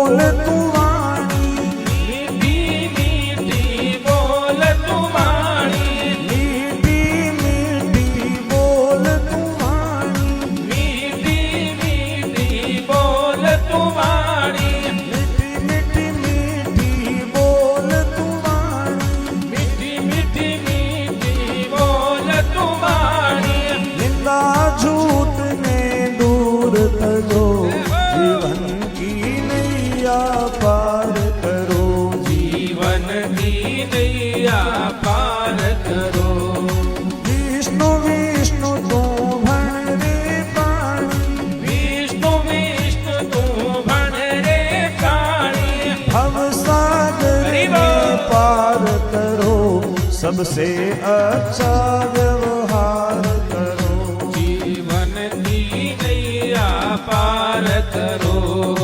बोल तू वाणी, मीठी मीठी बोल तू वाणी, मीठी मीठी बोल तू वाणी, मीठी मीठी बोल तू वाणी, मीठी मीठी मीठी बोल तू वाणी, मीठी मीठी मीठी बोल तू वाणी। निंदा झूठ ने दूर करो, जीवन की नैया पार करो, जीवन की नैया पार करो। विष्णु विष्णु तू भण रे पाणी, विष्णु विष्णु तू भण रे प्राणी, भव सागर में पार करो, सबसे अच्छा व्यवहार करो, जीवन की नैया पार करो।